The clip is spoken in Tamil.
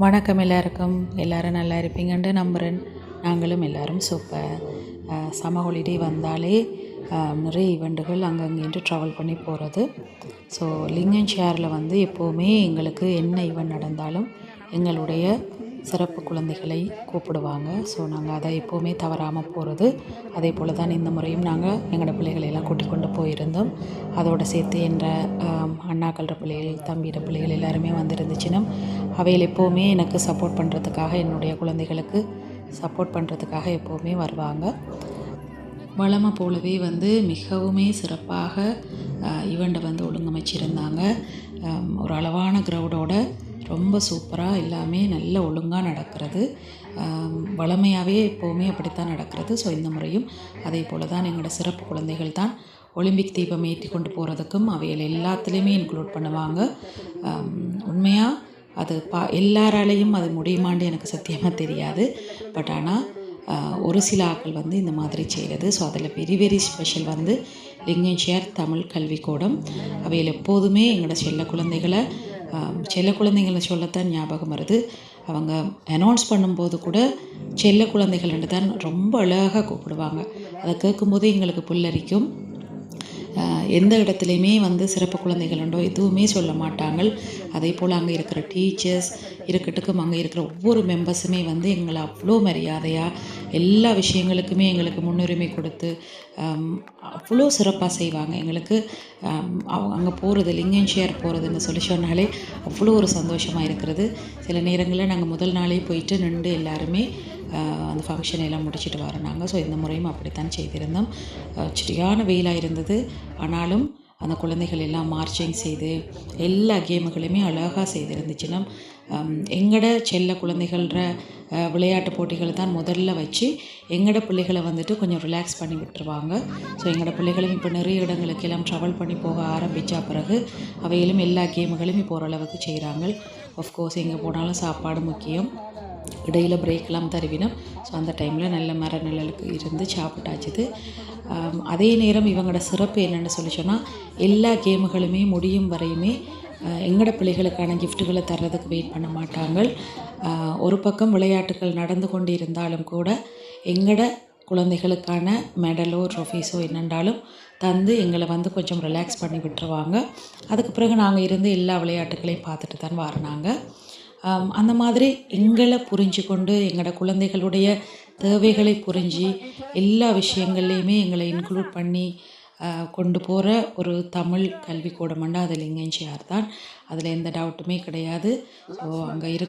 வணக்கம் எல்லாருக்கும். எல்லோரும் நல்லா இருப்பீங்கன்ட்டு நம்புகிறேன். நாங்களும் எல்லோரும் சூப்பர். சம்மர் ஹாலிடே வந்தாலே நிறைய ஈவெண்ட்டுகள் அங்கங்கேட்டு ட்ராவல் பண்ணி போகிறது. ஸோ லிங்கன்ஷேரில் எப்போவுமே எங்களுக்கு என்ன ஈவெண்ட் நடந்தாலும் எங்களுடைய சிறப்பு குழந்தைகளை கூப்பிடுவாங்க. ஸோ நாங்கள் அதை எப்போவுமே தவறாமல் போகிறது. அதே போல் தான் இந்த முறையும் நாங்கள் எங்களோட பிள்ளைகளெல்லாம் கூட்டிக் கொண்டு போயிருந்தோம். அதோடு சேர்த்து என்ற அண்ணாக்கள பிள்ளைகள், தம்பியோட பிள்ளைகள் எல்லாருமே வந்துருந்துச்சுன்னா அவைகள் எப்போவுமே எனக்கு சப்போர்ட் பண்ணுறதுக்காக, என்னுடைய குழந்தைகளுக்கு சப்போர்ட் பண்ணுறதுக்காக எப்போவுமே வருவாங்க. வழமை போலவே மிகவுமே சிறப்பாக ஈவெண்ட்டை ஒழுங்கமைச்சிருந்தாங்க. ஒரு அளவான க்ரௌடோட ரொம்ப சூப்பராக எல்லாமே நல்ல ஒழுங்காக நடக்கிறது. வழமையாகவே எப்போவுமே அப்படித்தான் நடக்கிறது. ஸோ இந்த முறையும் அதே போல் தான் எங்களோட சிறப்பு குழந்தைகள் தான் ஒலிம்பிக் தீபம் ஏற்றி கொண்டு போகிறதுக்கும் அவைகள் எல்லாத்துலேயுமே இன்க்ளூட் பண்ணுவாங்க. உண்மையாக அது எல்லாராலையும் அது முடியுமான்னு எனக்கு சத்தியமாக தெரியாது. பட் ஆனால் ஒரு சில ஆக்கள் இந்த மாதிரி செய்கிறது. ஸோ அதில் வெரி வெரி ஸ்பெஷல் லிங்கன்ஷேர் தமிழ் கல்விக்கூடம். அவைகள் எப்போதுமே எங்களோட செல்ல குழந்தைகளை சொல்லத்தான் ஞாபகம் வருது. அவங்க அனௌன்ஸ் பண்ணும்போது கூட செல்ல குழந்தைகள்ன்ட்டு தான் ரொம்ப அழகாக கூப்பிடுவாங்க. அதை கேட்கும்போது எங்களுக்கு புல்லரிக்கும். எந்த இடத்துலையுமே சிறப்பு குழந்தைகளுண்டோ எதுவுமே சொல்ல மாட்டாங்க. அதே போல் அங்கே இருக்கிற டீச்சர்ஸ் இருக்கட்டுக்கும் அங்கே இருக்கிற ஒவ்வொரு மெம்பர்ஸுமே எங்களை அவ்வளோ மரியாதையாக எல்லா விஷயங்களுக்குமே எங்களுக்கு முன்னுரிமை கொடுத்து அவ்வளோ சிறப்பாக செய்வாங்க. எங்களுக்கு அங்கே போகிறது, லிங்கன்ஷேர் போகிறதுன்னு சொன்னாலே அவ்வளோ ஒரு சந்தோஷமாக இருக்கிறது. சில நேரங்களில் நாங்கள் முதல் நாளே போயிட்டு நின்று எல்லாருமே அந்த ஃபங்க்ஷன் எல்லாம் முடிச்சுட்டு வரோம். ஸோ இந்த முறையும் அப்படித்தான் செய்திருந்தோம். சரியான வெயிலாக இருந்தது. ஆனாலும் அந்த குழந்தைகள் எல்லாம் மார்ச்சிங் செய்து எல்லா கேமுகளையுமே அழகாக செய்திருந்துச்சுன்னா எங்களோட செல்ல குழந்தைகள விளையாட்டு போட்டிகளை தான் முதல்ல வச்சு எங்களோட பிள்ளைகளை கொஞ்சம் ரிலாக்ஸ் பண்ணி விட்டுருவாங்க. ஸோ எங்களோட பிள்ளைகளும் இப்போ நிறைய இடங்களுக்கு எல்லாம் ட்ராவல் பண்ணி போக ஆரம்பித்த பிறகு அவைகளும் எல்லா கேமுகளையும் இப்போ ஓரளவுக்கு செய்கிறாங்க. ஆஃப்கோர்ஸ் எங்கே போனாலும் சாப்பாடு முக்கியம். இடையில் பிரேக்கெலாம் தருவினோம். ஸோ அந்த டைமில் நல்ல மர நிழலுக்கு இருந்து சாப்பிட்டாச்சுது. அதே நேரம் இவங்களோட சிறப்பு என்னென்னு சொன்னால் எல்லா கேமுகளுமே முடியும் வரையுமே எங்களோட பிள்ளைகளுக்கான கிஃப்ட்டுகளை தர்றதுக்கு வெயிட் பண்ண மாட்டாங்க. ஒரு பக்கம் விளையாட்டுகள் நடந்து கொண்டு இருந்தாலும் கூட எங்களோட குழந்தைகளுக்கான மெடலோ ட்ரோஃபீஸோ என்னென்றாலும் தந்து எங்களை கொஞ்சம் ரிலாக்ஸ் பண்ணி விட்டுருவாங்க. அதுக்கு பிறகு நாங்கள் இருந்து எல்லா விளையாட்டுகளையும் பார்த்துட்டு தான் வரணாங்க. அந்த மாதிரி எங்களை புரிஞ்சு கொண்டு எங்களோட குழந்தைகளுடைய தேவைகளை புரிஞ்சு எல்லா விஷயங்கள்லையுமே எங்களை இன்க்ளூட் பண்ணி கொண்டு போகிற ஒரு தமிழ் கல்விக்கூடம்னா அது லிங்கன்ஷேர் தான். அதில் எந்த டவுட்டுமே கிடையாது. ஸோ அங்கே